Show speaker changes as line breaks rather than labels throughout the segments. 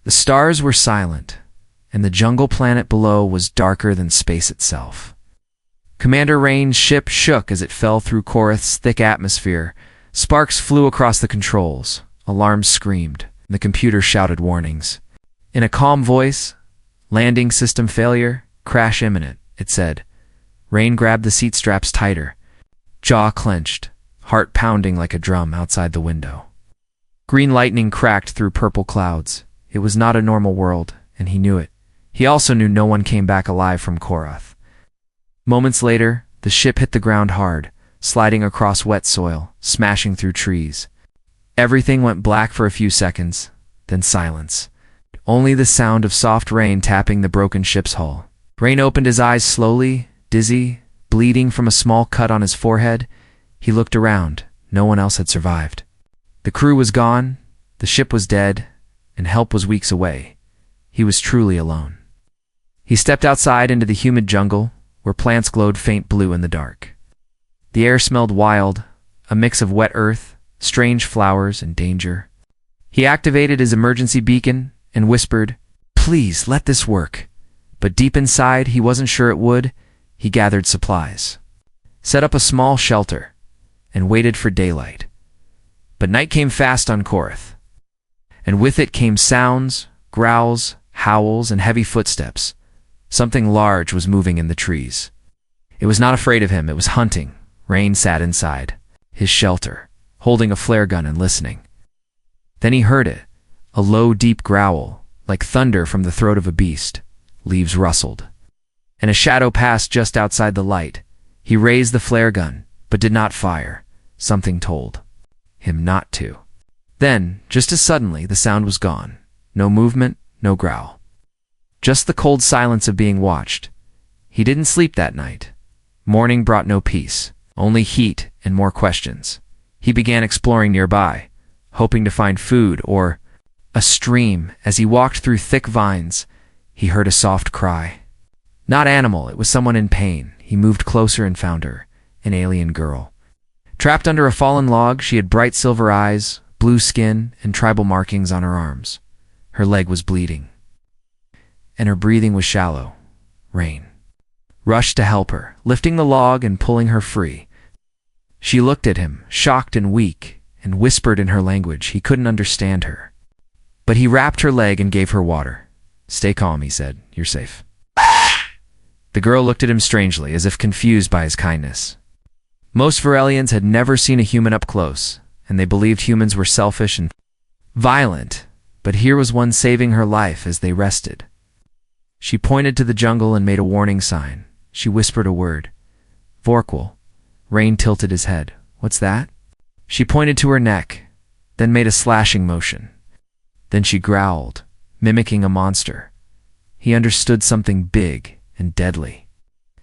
The stars were silent, and the jungle planet below was darker than space itself. Commander Rain's ship shook as it fell through Korath's thick atmosphere. Sparks flew across the controls. Alarms screamed, and the computer shouted warnings. In a calm voice, "Landing system failure, crash imminent," it said. Rain grabbed the seat straps tighter, jaw clenched, heart pounding like a drum outside the window. Green lightning cracked through purple clouds. It was not a normal world, and he knew it. He also knew no one came back alive from Korath. Moments later, the ship hit the ground hard, sliding across wet soil, smashing through trees. Everything went black for a few seconds, then silence. Only the sound of soft rain tapping the broken ship's hull. Rain opened his eyes slowly, dizzy, bleeding from a small cut on his forehead. He looked around. No one else had survived. The crew was gone, the ship was dead, and help was weeks away. He was truly alone. He stepped outside into the humid jungle, where plants glowed faint blue in the dark. The air smelled wild, a mix of wet earth, strange flowers, and danger. He activated his emergency beacon and whispered, "Please, let this work." But deep inside, he wasn't sure it would. He gathered supplies, set up a small shelter, and waited for daylight. But night came fast on Korath, and with it came sounds, growls, howls, and heavy footsteps. Something large was moving in the trees. It was not afraid of him, it was hunting. Rain sat inside his shelter, holding a flare gun and listening. Then he heard it, a low, deep growl, like thunder from the throat of a beast. Leaves rustled, and a shadow passed just outside the light. He raised the flare gun, but did not fire. Something told him not to. Then, just as suddenly, the sound was gone. No movement, no growl. Just the cold silence of being watched. He didn't sleep that night. Morning brought no peace, only heat and more questions. He began exploring nearby, hoping to find food or a stream. As he walked through thick vines, he heard a soft cry. Not animal, it was someone in pain. He moved closer and found her, an alien girl. Trapped under a fallen log, she had bright silver eyes, blue skin, and tribal markings on her arms. Her leg was bleeding, and her breathing was shallow. Rain rushed to help her, lifting the log and pulling her free. She looked at him, shocked and weak, and whispered in her language. He couldn't understand her. But he wrapped her leg and gave her water. "Stay calm," he said. "You're safe." The girl looked at him strangely, as if confused by his kindness. Most Varelians had never seen a human up close, and they believed humans were selfish and violent, but here was one saving her life as they rested. She pointed to the jungle and made a warning sign. She whispered a word. "Vorkwal." Rain tilted his head. "What's that?" She pointed to her neck, then made a slashing motion. Then she growled, mimicking a monster. He understood something big and deadly.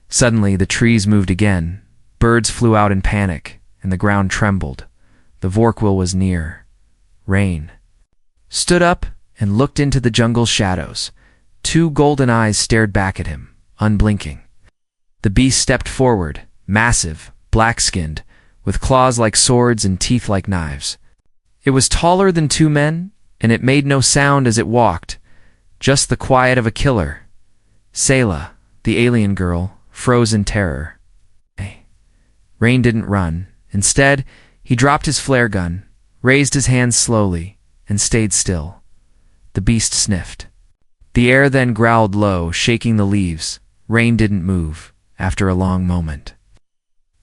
Suddenly, the trees moved again. Birds flew out in panic, and the ground trembled. The Vorkwal was near. Rain stood up and looked into the jungle's shadows. Two golden eyes stared back at him, unblinking. The beast stepped forward, massive, black-skinned, with claws like swords and teeth like knives. It was taller than two men, and it made no sound as it walked, just the quiet of a killer. Selah, the alien girl, froze in terror. Rain didn't run. Instead, he dropped his flare gun, raised his hands slowly, and stayed still. The beast sniffed. The air then growled low, shaking the leaves. Rain didn't move, after a long moment.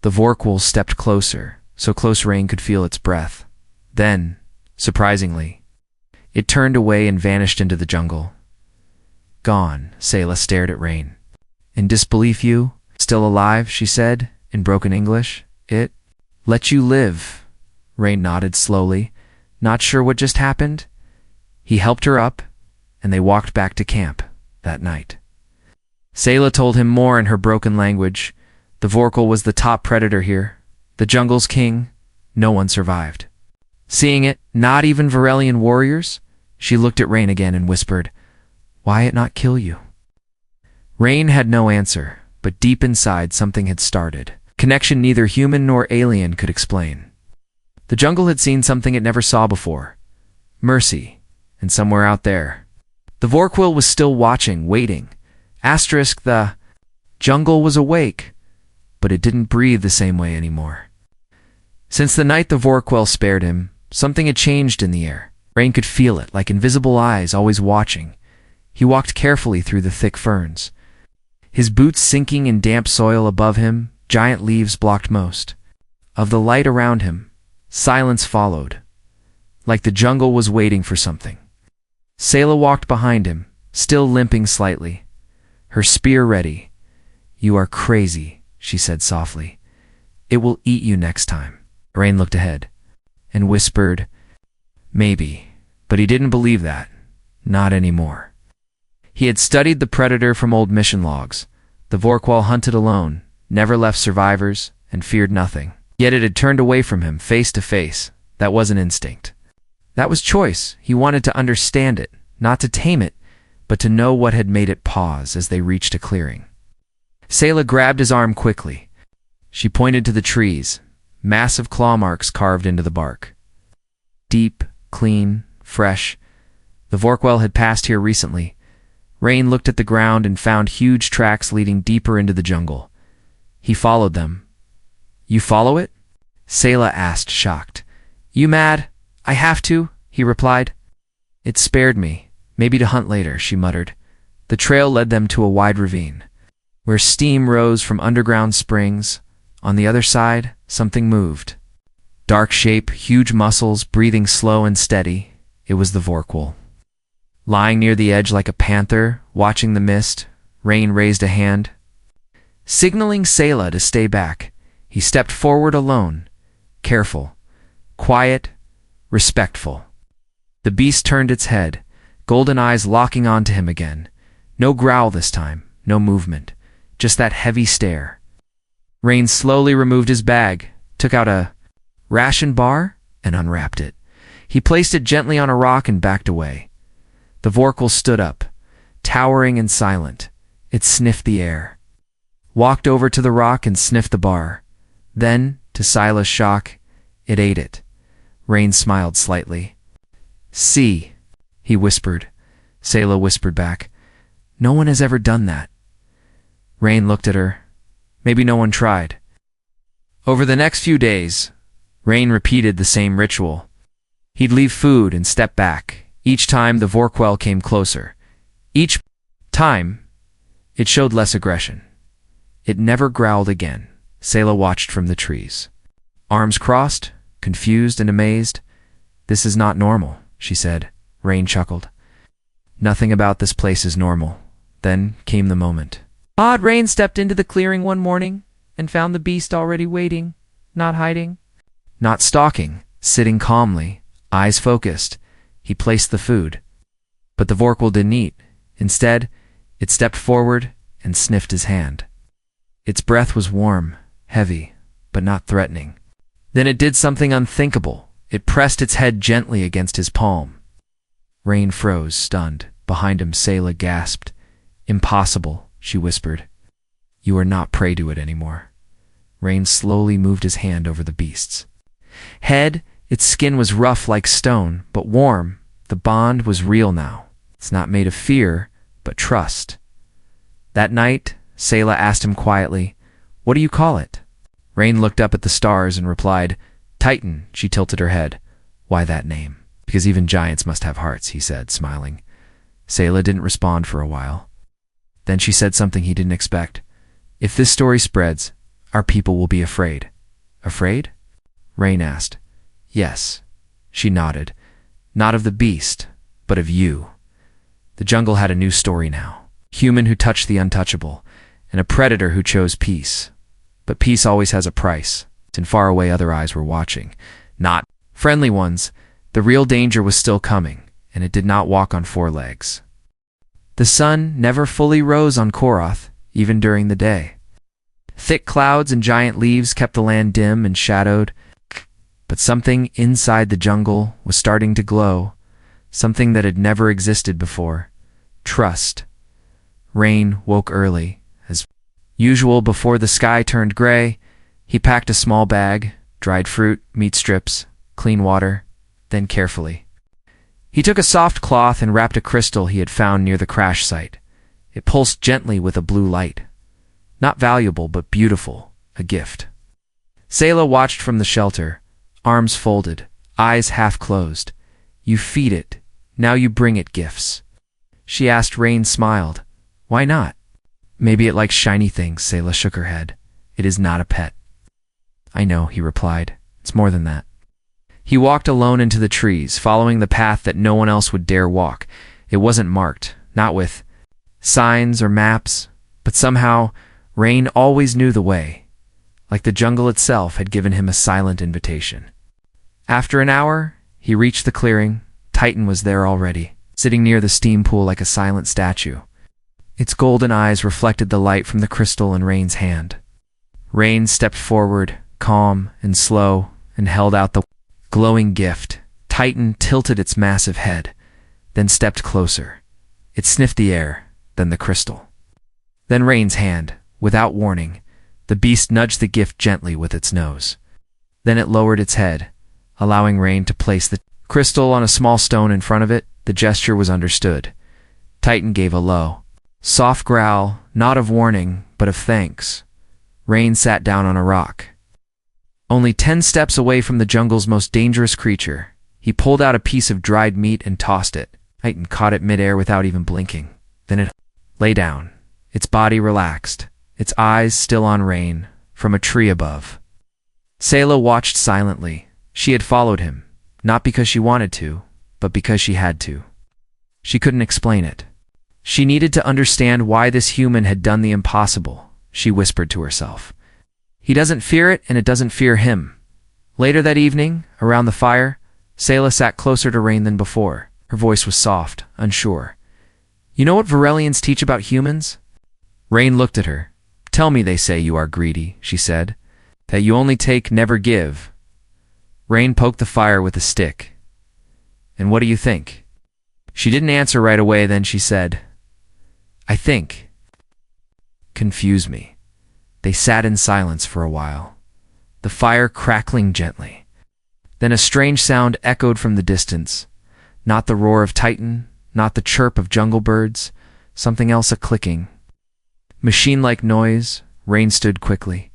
The Vorkwal stepped closer, so close Rain could feel its breath. Then, surprisingly, it turned away and vanished into the jungle. "Gone," Selah stared at Rain. "In disbelief, you? Still alive?" she said, in broken English. "It let you live." Rain nodded slowly, not sure what just happened. He helped her up, and they walked back to camp that night. Selah told him more in her broken language. The Vorkwal was the top predator here, the jungle's king. No one survived. Seeing it, not even Varelian warriors, she looked at Rain again and whispered, "Why it not kill you?" Rain had no answer, but deep inside something had started. Connection neither human nor alien could explain. The jungle had seen something it never saw before. Mercy, and somewhere out there, The Vorkwil was still watching, waiting. Asterisk, the jungle was awake, but it didn't breathe the same way anymore. Since the night the Vorkwil spared him, something had changed in the air. Rain could feel it, like invisible eyes always watching. He walked carefully through the thick ferns. His boots sinking in damp soil above him, giant leaves blocked most. Of the light around him, silence followed, like the jungle was waiting for something. Sayla walked behind him, still limping slightly, her spear ready. "You are crazy," she said softly. "It will eat you next time." Rain looked ahead and whispered, "Maybe," but he didn't believe that. Not anymore. He had studied the predator from old mission logs. The Vorkwal hunted alone, never left survivors, and feared nothing. Yet it had turned away from him face to face. That wasn't instinct. That was choice. He wanted to understand it, not to tame it, but to know what had made it pause as they reached a clearing. Sayla grabbed his arm quickly. She pointed to the trees, massive claw marks carved into the bark. Deep, clean, fresh. The Vorkwal had passed here recently. Rain looked at the ground and found huge tracks leading deeper into the jungle. He followed them. "You follow it?" Sayla asked, shocked. "You mad? I have to," he replied. "It spared me. Maybe to hunt later," she muttered. The trail led them to a wide ravine, where steam rose from underground springs. On the other side, something moved. Dark shape, huge muscles, breathing slow and steady. It was the Vorkwal. Lying near the edge like a panther, watching the mist, Rain raised a hand, signaling Sayla to stay back. He stepped forward alone, careful, quiet, respectful. The beast turned its head, golden eyes locking onto him again. No growl this time, no movement, just that heavy stare. Rain slowly removed his bag, took out a ration bar, and unwrapped it. He placed it gently on a rock and backed away. The Vorkwal stood up, towering and silent. It sniffed the air, walked over to the rock and sniffed the bar. Then, to Sayla's shock, it ate it. Rain smiled slightly. "See," he whispered. Sayla whispered back, "No one has ever done that." Rain looked at her. Maybe no one tried. Over the next few days, Rain repeated the same ritual. He'd leave food and step back. Each time the Vorkwal came closer. Each time, it showed less aggression. It never growled again. Sayla watched from the trees, arms crossed, confused and amazed. "This is not normal," she said. Rain chuckled. "Nothing about this place is normal." Then came the moment. Rain stepped into the clearing one morning and found the beast already waiting, not hiding, not stalking, sitting calmly, eyes focused. He placed the food. But the Vorkwal didn't eat. Instead, it stepped forward and sniffed his hand. Its breath was warm, heavy, but not threatening. Then it did something unthinkable. It pressed its head gently against his palm. Rain froze, stunned. Behind him, Sayla gasped. "Impossible," she whispered. "You are not prey to it anymore." Rain slowly moved his hand over the beast's head. Its skin was rough like stone, but warm. The bond was real now. It's not made of fear, but trust. That night, Sayla asked him quietly, "What do you call it?" Rain looked up at the stars and replied, "Titan." She tilted her head. "Why that name?" "Because even giants must have hearts," he said, smiling. Sayla didn't respond for a while. Then she said something he didn't expect. "If this story spreads, our people will be afraid." "Afraid?" Rain asked. "Yes." She nodded. "Not of the beast, but of you." The jungle had a new story now. Human who touched the untouchable, and a predator who chose peace. But peace always has a price, and far away other eyes were watching. Not friendly ones. The real danger was still coming, and it did not walk on four legs. The sun never fully rose on Koroth, even during the day. Thick clouds and giant leaves kept the land dim and shadowed. But something inside the jungle was starting to glow, something that had never existed before. Trust. Rain woke early. As usual, before the sky turned gray, he packed a small bag, dried fruit, meat strips, clean water, then carefully. He took a soft cloth and wrapped a crystal he had found near the crash site. It pulsed gently with a blue light. Not valuable, but beautiful, a gift. Sayla watched from the shelter, arms folded, eyes half closed. You feed it, now you bring it gifts. She asked. Rain smiled. Why not? Maybe it likes shiny things. Sayla shook her head. It is not a pet. I know, he replied. It's more than that. He walked alone into the trees, following the path that no one else would dare walk. It wasn't marked, not with signs or maps, but somehow Rain always knew the way, like the jungle itself had given him a silent invitation. After an hour, he reached the clearing. Titan was there already, sitting near the steam pool like a silent statue. Its golden eyes reflected the light from the crystal in Rain's hand. Rain stepped forward, calm and slow, and held out the glowing gift. Titan tilted its massive head, then stepped closer. It sniffed the air, then the crystal. Then Rain's hand, without warning. The beast nudged the gift gently with its nose. Then it lowered its head, allowing Rain to place the crystal on a small stone in front of it. The gesture was understood. Titan gave a low, soft growl, not of warning, but of thanks. Rain sat down on a rock. Only 10 steps away from the jungle's most dangerous creature, he pulled out a piece of dried meat and tossed it. Titan caught it midair without even blinking. Then it lay down, its body relaxed, its eyes still on Rain, from a tree above. Sayla watched silently. She had followed him, not because she wanted to, but because she had to. She couldn't explain it. She needed to understand why this human had done the impossible, she whispered to herself. He doesn't fear it, and it doesn't fear him. Later that evening, around the fire, Sayla sat closer to Rain than before. Her voice was soft, unsure. You know what Varelians teach about humans? Rain looked at her. Tell me they say you are greedy, she said. That you only take, never give. Rain poked the fire with a stick. And what do you think? She didn't answer right away, then she said, I think. Confuse me. They sat in silence for a while, the fire crackling gently. Then a strange sound echoed from the distance. Not the roar of Titan, not the chirp of jungle birds, something else, a clicking. Machine-like noise. Rain stood quickly.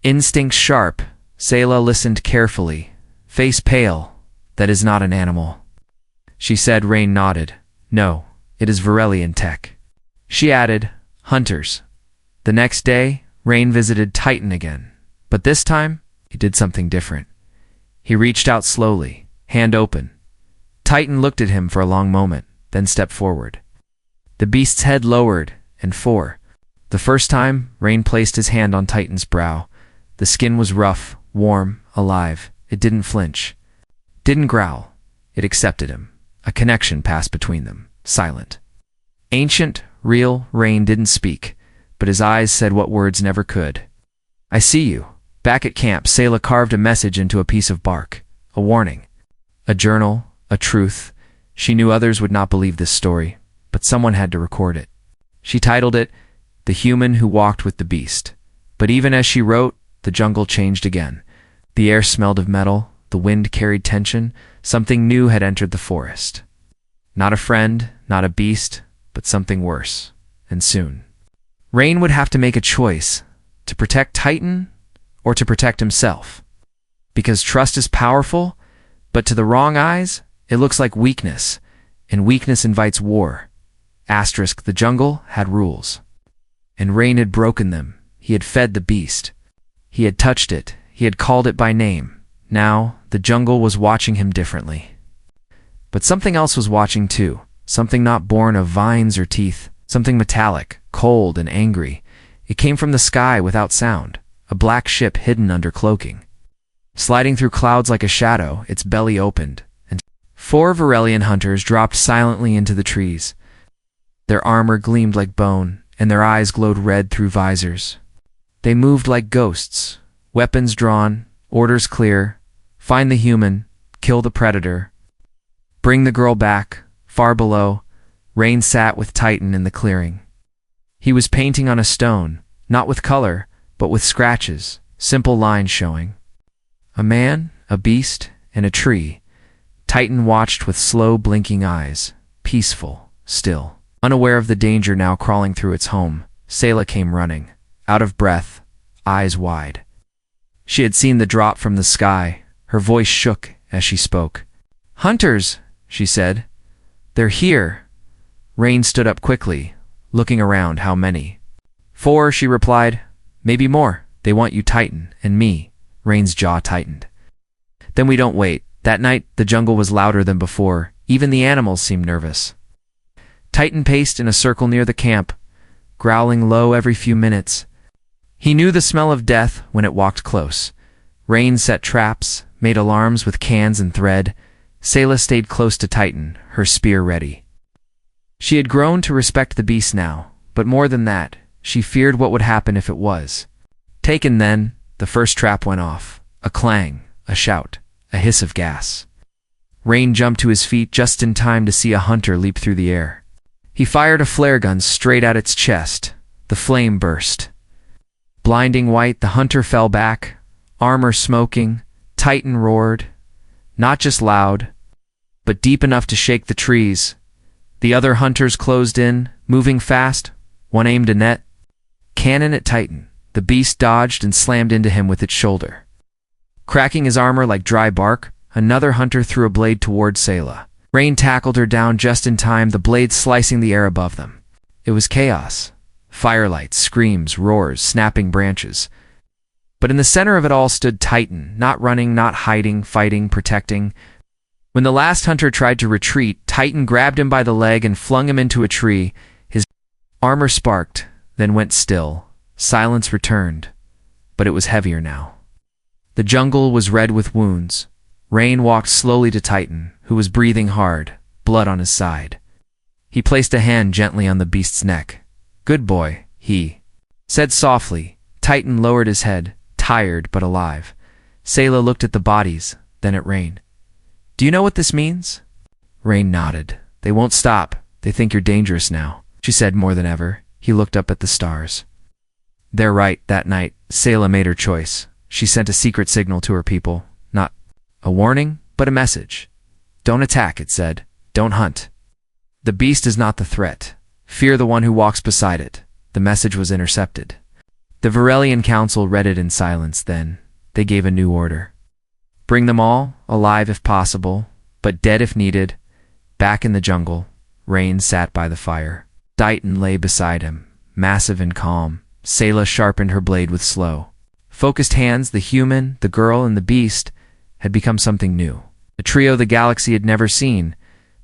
Instincts sharp, Sayla listened carefully. Face pale. That is not an animal. She said. Rain nodded. No, it is Varelian tech. She added, hunters. The next day, Rain visited Titan again, but this time, he did something different. He reached out slowly, hand open. Titan looked at him for a long moment, then stepped forward. The beast's head lowered, and for the first time, Rain placed his hand on Titan's brow. The skin was rough, warm, alive. It didn't flinch. Didn't growl. It accepted him. A connection passed between them, silent. Ancient, real. Rain didn't speak, but his eyes said what words never could. I see you. Back at camp, Sayla carved a message into a piece of bark. A warning. A journal. A truth. She knew others would not believe this story, but someone had to record it. She titled it, The Human Who Walked with the Beast. But even as she wrote, the jungle changed again. The air smelled of metal, the wind carried tension. Something new had entered the forest. Not a friend, not a beast, but something worse. And soon. Rain would have to make a choice, to protect Titan or to protect himself. Because trust is powerful, but to the wrong eyes, it looks like weakness, and weakness invites war. Asterisk, the jungle had rules. And Rain had broken them. He had fed the beast. He had touched it. He had called it by name. Now, the jungle was watching him differently. But something else was watching too. Something not born of vines or teeth. Something metallic, cold and angry. It came from the sky without sound. A black ship hidden under cloaking. Sliding through clouds like a shadow, its belly opened, and 4 Varelian hunters dropped silently into the trees. Their armor gleamed like bone, and their eyes glowed red through visors. They moved like ghosts, weapons drawn, orders clear. Find the human, kill the predator. Bring the girl back. Far below, Rain sat with Titan in the clearing. He was painting on a stone, not with color, but with scratches, simple lines showing. A man, a beast, and a tree. Titan watched with slow, blinking eyes, peaceful, still. Unaware of the danger now crawling through its home, Sayla came running, out of breath, eyes wide. She had seen the drop from the sky. Her voice shook as she spoke. "Hunters," she said. "They're here." Rain stood up quickly, looking around. "How many?" "4," she replied. "Maybe more. They want you, Titan, and me." Rain's jaw tightened. "Then we don't wait." That night, the jungle was louder than before. Even the animals seemed nervous. Titan paced in a circle near the camp, growling low every few minutes. He knew the smell of death when it walked close. Rain set traps, made alarms with cans and thread. Sayla stayed close to Titan, her spear ready. She had grown to respect the beast now, but more than that, she feared what would happen if it was taken. Then, the first trap went off. A clang, a shout, a hiss of gas. Rain jumped to his feet just in time to see a hunter leap through the air. He fired a flare gun straight at its chest. The flame burst. Blinding white, the hunter fell back, armor smoking. Titan roared, not just loud, but deep enough to shake the trees. The other hunters closed in, moving fast. One aimed a net cannon at Titan. The beast dodged and slammed into him with its shoulder. Cracking his armor like dry bark, another hunter threw a blade toward Sayla. Rain tackled her down just in time, the blade slicing the air above them. It was chaos. Firelight, screams, roars, snapping branches. But in the center of it all stood Titan, not running, not hiding, fighting, protecting. When the last hunter tried to retreat, Titan grabbed him by the leg and flung him into a tree. His armor sparked, then went still. Silence returned, but it was heavier now. The jungle was red with wounds. Rain walked slowly to Titan, who was breathing hard, blood on his side. He placed a hand gently on the beast's neck. "Good boy," he said softly. Titan lowered his head, tired but alive. Sayla looked at the bodies, then at Rain. "Do you know what this means?" Rain nodded. "They won't stop. They think you're dangerous now," she said more than ever. He looked up at the stars. "They're right." That night, Sayla made her choice. She sent a secret signal to her people. Not a warning, but a message. "Don't attack," it said. "Don't hunt. The beast is not the threat. Fear the one who walks beside it." The message was intercepted. The Varelian Council read it in silence. Then they gave a new order. Bring them all, alive if possible, but dead if needed. Back in the jungle, Rain sat by the fire. Titan lay beside him, massive and calm. Sayla sharpened her blade with slow, focused hands. The human, the girl, and the beast had become something new. A trio the galaxy had never seen,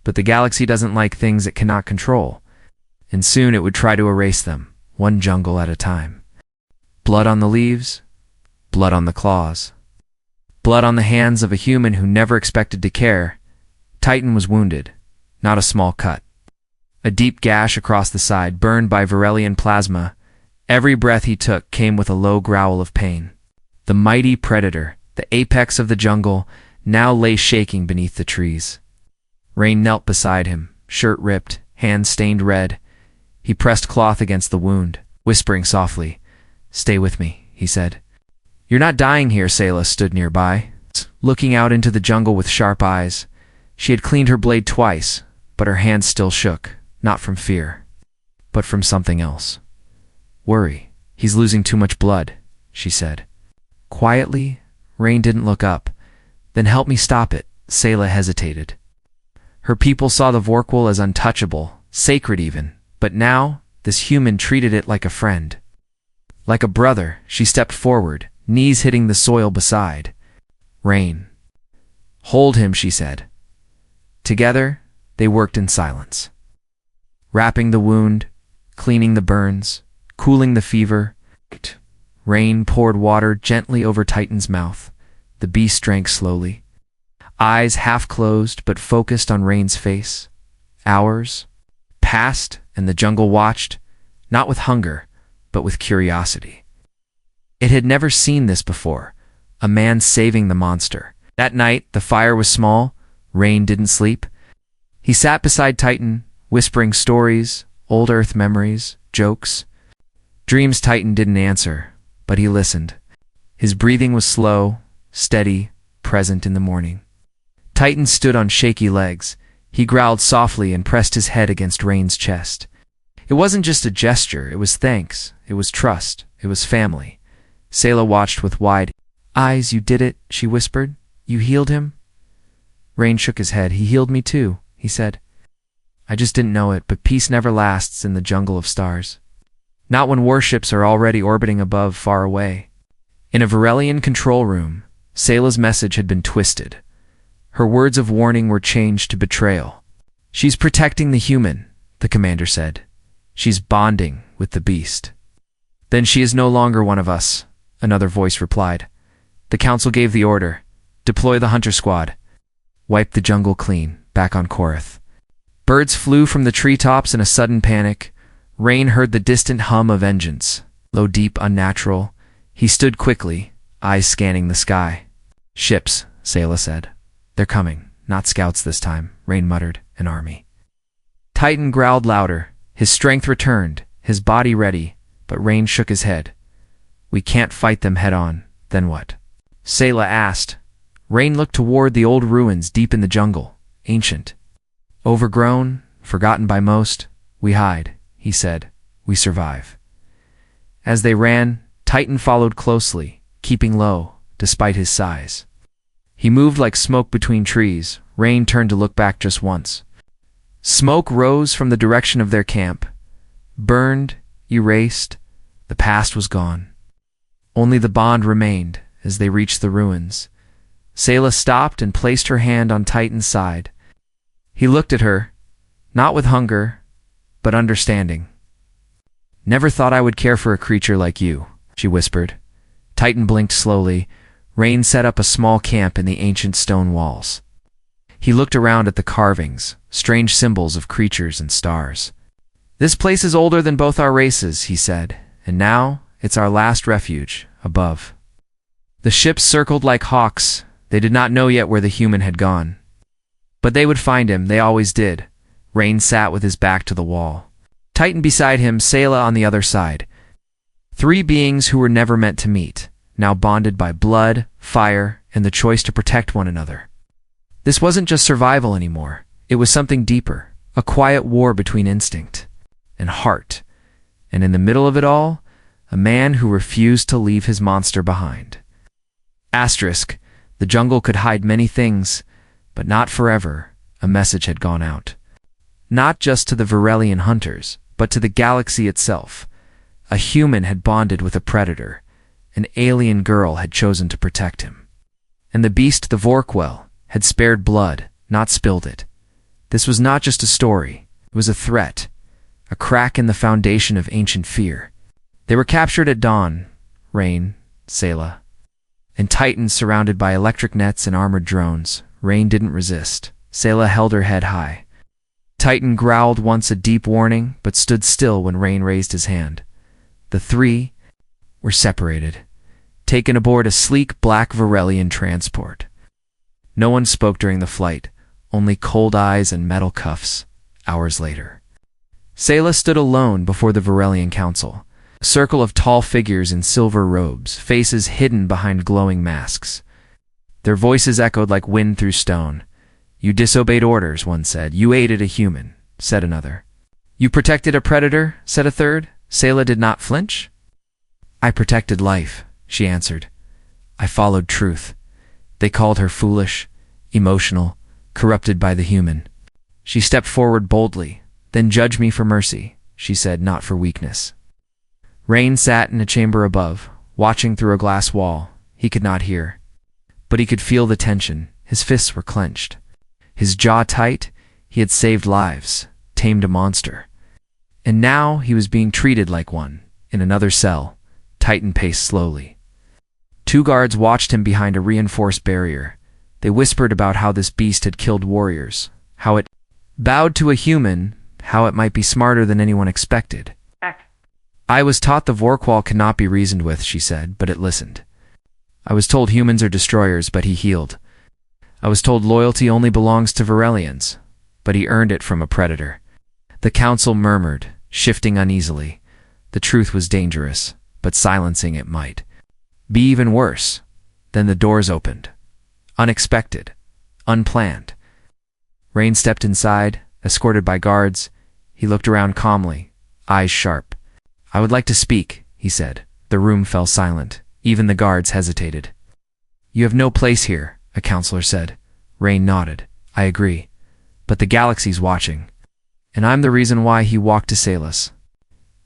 but the galaxy doesn't like things it cannot control, and soon it would try to erase them, one jungle at a time. Blood on the leaves, blood on the claws, blood on the hands of a human who never expected to care. Titan was wounded, not a small cut. A deep gash across the side, burned by Varelian plasma. Every breath he took came with a low growl of pain. The mighty predator, the apex of the jungle, now lay shaking beneath the trees. Rain knelt beside him, shirt ripped, hands stained red. He pressed cloth against the wound, whispering softly. "Stay with me," he said. "You're not dying here." Sayla stood nearby, looking out into the jungle with sharp eyes. She had cleaned her blade twice, but her hands still shook, not from fear, but from something else. "Worry. He's losing too much blood," she said. Quietly, Rain didn't look up. "Then help me stop it." Sayla hesitated. Her people saw the Vorkwal as untouchable, sacred even, but now this human treated it like a friend. Like a brother, she stepped forward, knees hitting the soil beside. "Rain. Hold him," she said. Together, they worked in silence. Wrapping the wound, cleaning the burns, cooling the fever. Rain poured water gently over Titan's mouth. The beast drank slowly, eyes half closed but focused on Rain's face. Hours passed, and the jungle watched, not with hunger, but with curiosity. It had never seen this before, a man saving the monster. That night, the fire was small. Rain didn't sleep. He sat beside Titan, whispering stories, old Earth memories, jokes. Dreams. Titan didn't answer, but he listened. His breathing was slow, steady, present in the morning. Titan stood on shaky legs. He growled softly and pressed his head against Rain's chest. It wasn't just a gesture, it was thanks, it was trust, it was family. Sayla watched with wide eyes. "You did it," she whispered. "You healed him?" Rain shook his head. "He healed me too," he said. "I just didn't know it, but peace never lasts in the jungle of stars. Not when warships are already orbiting above, far away." In a Varelian control room, Sayla's message had been twisted. Her words of warning were changed to betrayal. "She's protecting the human," the commander said. "She's bonding with the beast." "Then she is no longer one of us," another voice replied. The council gave the order. "Deploy the hunter squad. Wipe the jungle clean, back on Korath." Birds flew from the treetops in a sudden panic. Rain heard the distant hum of engines, low, deep, unnatural. He stood quickly, eyes scanning the sky. "Ships," Sayla said. "They're coming. Not scouts this time," Rain muttered. "An army." Titan growled louder. His strength returned, his body ready, but Rain shook his head. "We can't fight them head on. Then what?" Sayla asked. Rain looked toward the old ruins deep in the jungle, ancient. "Overgrown, forgotten by most. We hide," he said. "We survive." As they ran, Titan followed closely, keeping low, despite his size. He moved like smoke between trees. Rain turned to look back just once. Smoke rose from the direction of their camp. Burned, erased, the past was gone. Only the bond remained as they reached the ruins. Sayla stopped and placed her hand on Titan's side. He looked at her, not with hunger, but understanding. "Never thought I would care for a creature like you," she whispered. Titan blinked slowly. Rain set up a small camp in the ancient stone walls. He looked around at the carvings, strange symbols of creatures and stars. "This place is older than both our races," he said, "and now it's our last refuge, above." The ships circled like hawks. They did not know yet where the human had gone. But they would find him, they always did. Rain sat with his back to the wall. Titan beside him, Sayla on the other side. Three beings who were never meant to meet, now bonded by blood, fire, and the choice to protect one another. This wasn't just survival anymore. It was something deeper, a quiet war between instinct and heart. And in the middle of it all, a man who refused to leave his monster behind. Asterisk, the jungle could hide many things, but not forever. A message had gone out. Not just to the Varelian hunters, but to the galaxy itself. A human had bonded with a predator. An alien girl had chosen to protect him. And the beast, the Vorkwell, had spared blood, not spilled it. This was not just a story. It was a threat, a crack in the foundation of ancient fear. They were captured at dawn. Rain, Sayla, and Titans surrounded by electric nets and armored drones. Rain didn't resist. Sayla held her head high. Titan growled once, a deep warning, but stood still when Rain raised his hand. The three were separated, taken aboard a sleek black Varelian transport. No one spoke during the flight, only cold eyes and metal cuffs. Hours later, Sayla stood alone before the Varelian council. A circle of tall figures in silver robes, faces hidden behind glowing masks. Their voices echoed like wind through stone. "You disobeyed orders," one said. "You aided a human," said another. "You protected a predator," said a third. Sayla did not flinch. "I protected life," she answered. "I followed truth." They called her foolish, emotional, corrupted by the human. She stepped forward boldly. "Then judge me for mercy," she said, "not for weakness." Rain sat in a chamber above, watching through a glass wall. He could not hear, but he could feel the tension. His fists were clenched. His jaw tight. He had saved lives, tamed a monster. And now he was being treated like one. In another cell, Titan paced slowly. Two guards watched him behind a reinforced barrier. They whispered about how this beast had killed warriors, how it bowed to a human, how it might be smarter than anyone expected. "I was taught the Vorkwall cannot be reasoned with," she said, but it listened. "I was told humans are destroyers, but he healed. I was told loyalty only belongs to Varelians, but he earned it from a predator." The council murmured, shifting uneasily. The truth was dangerous, but silencing it might be even worse. Then the doors opened. Unexpected. unplanned. Rain stepped inside, escorted by guards. He looked around calmly, eyes sharp. "I would like to speak," he said. The room fell silent. Even the guards hesitated. "You have no place here," a counselor said. Rain nodded. "I agree. But the galaxy's watching. And I'm the reason why." He walked to Salus.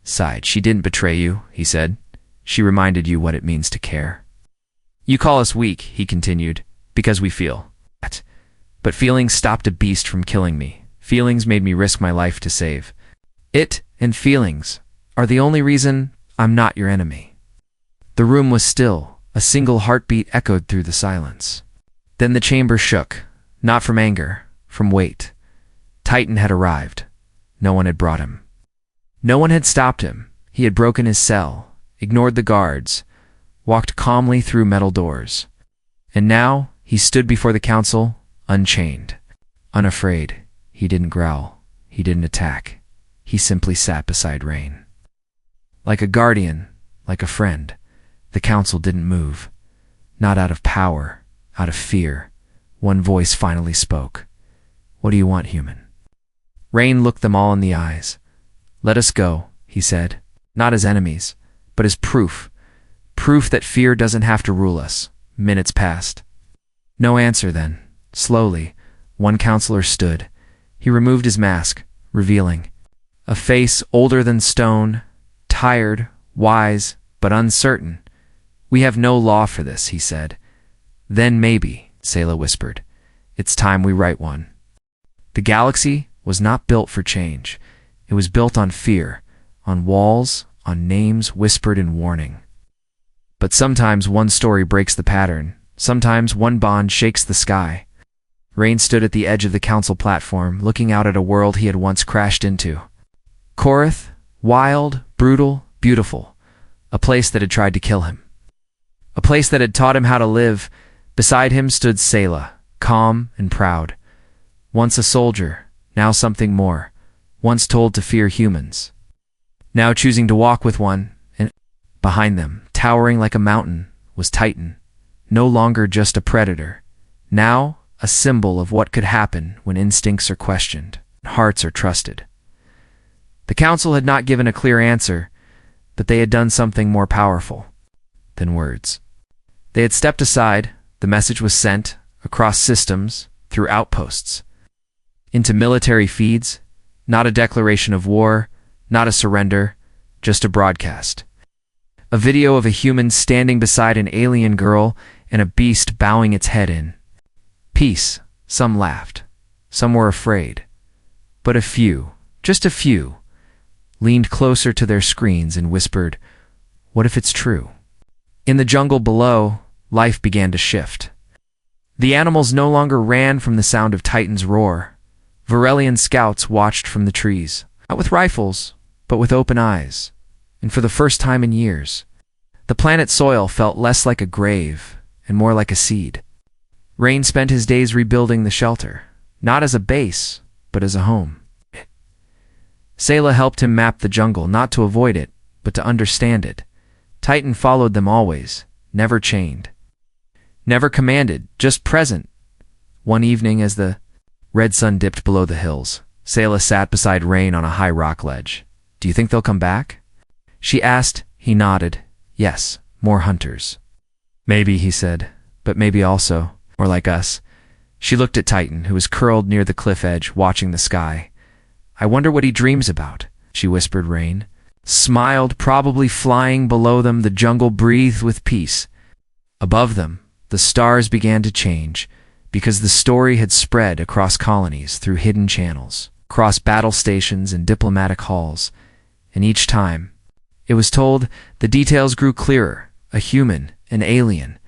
Sighed. "She didn't betray you," he said. "She reminded you what it means to care." "You call us weak," he continued, "because we feel that. But feelings stopped a beast from killing me. Feelings made me risk my life to save. It and feelings are the only reason I'm not your enemy." The room was still. A single heartbeat echoed through the silence. Then the chamber shook, not from anger, from weight. Titan had arrived. No one had brought him. No one had stopped him. He had broken his cell, ignored the guards, walked calmly through metal doors. And now he stood before the council, unchained, unafraid. He didn't growl. He didn't attack. He simply sat beside Rain. Like a guardian, like a friend, the council didn't move. Not out of power, out of fear. One voice finally spoke. "What do you want, human?" Rain looked them all in the eyes. "Let us go," he said, "not as enemies, but as proof. Proof that fear doesn't have to rule us." Minutes passed. No answer then. Slowly, one counselor stood. He removed his mask, revealing a face older than stone, tired, wise, but uncertain. "We have no law for this," he said. "Then maybe," Selah whispered, "it's time we write one." The galaxy was not built for change. It was built on fear, on walls, on names whispered in warning. But sometimes one story breaks the pattern. Sometimes one bond shakes the sky. Rain stood at the edge of the council platform, looking out at a world he had once crashed into. Korath, wild, brutal, beautiful. A place that had tried to kill him. A place that had taught him how to live. Beside him stood Selah, calm and proud. Once a soldier, now something more. Once told to fear humans, now choosing to walk with one. And behind them, towering like a mountain, was Titan. No longer just a predator. Now, a symbol of what could happen when instincts are questioned, and hearts are trusted. The council had not given a clear answer, but they had done something more powerful than words. They had stepped aside. The message was sent across systems, through outposts, into military feeds. Not a declaration of war, not a surrender, just a broadcast. A video of a human standing beside an alien girl and a beast bowing its head in peace. Some laughed. Some were afraid. But a few, just a few, leaned closer to their screens and whispered, "What if it's true?" In the jungle below, life began to shift. The animals no longer ran from the sound of Titan's roar. Varelian scouts watched from the trees, not with rifles, but with open eyes. And for the first time in years, the planet's soil felt less like a grave and more like a seed. Rain spent his days rebuilding the shelter, not as a base, but as a home. Selah helped him map the jungle, not to avoid it, but to understand it. Titan followed them always, never chained, never commanded, just present. One evening as the red sun dipped below the hills, Selah sat beside Rain on a high rock ledge. "Do you think they'll come back?" she asked. He nodded. "Yes, more hunters." "Maybe," he said, "but maybe also more like us." She looked at Titan, who was curled near the cliff edge, watching the sky. "I wonder what he dreams about," she whispered. Rain smiled, probably flying below them. The jungle breathed with peace. Above them, the stars began to change, because the story had spread across colonies through hidden channels, across battle stations and diplomatic halls. And each time it was told, the details grew clearer. A human, an alien,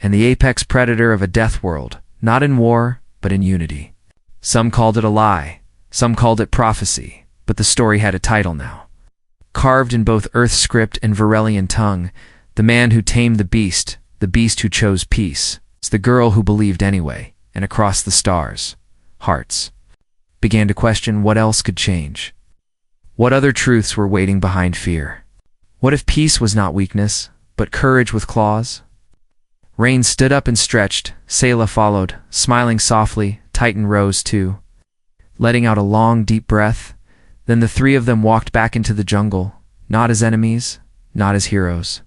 and the apex predator of a death world, not in war, but in unity. Some called it a lie, some called it prophecy, but the story had a title now. Carved in both Earth script and Varelian tongue, the man who tamed the beast who chose peace. It's the girl who believed anyway, and across the stars, hearts began to question what else could change. What other truths were waiting behind fear? What if peace was not weakness, but courage with claws? Rain stood up and stretched. Selah followed, smiling softly. Titan rose too, letting out a long, deep breath. Then the three of them walked back into the jungle, not as enemies, not as heroes,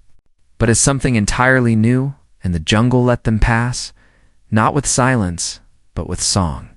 but as something entirely new, and the jungle let them pass, not with silence, but with song.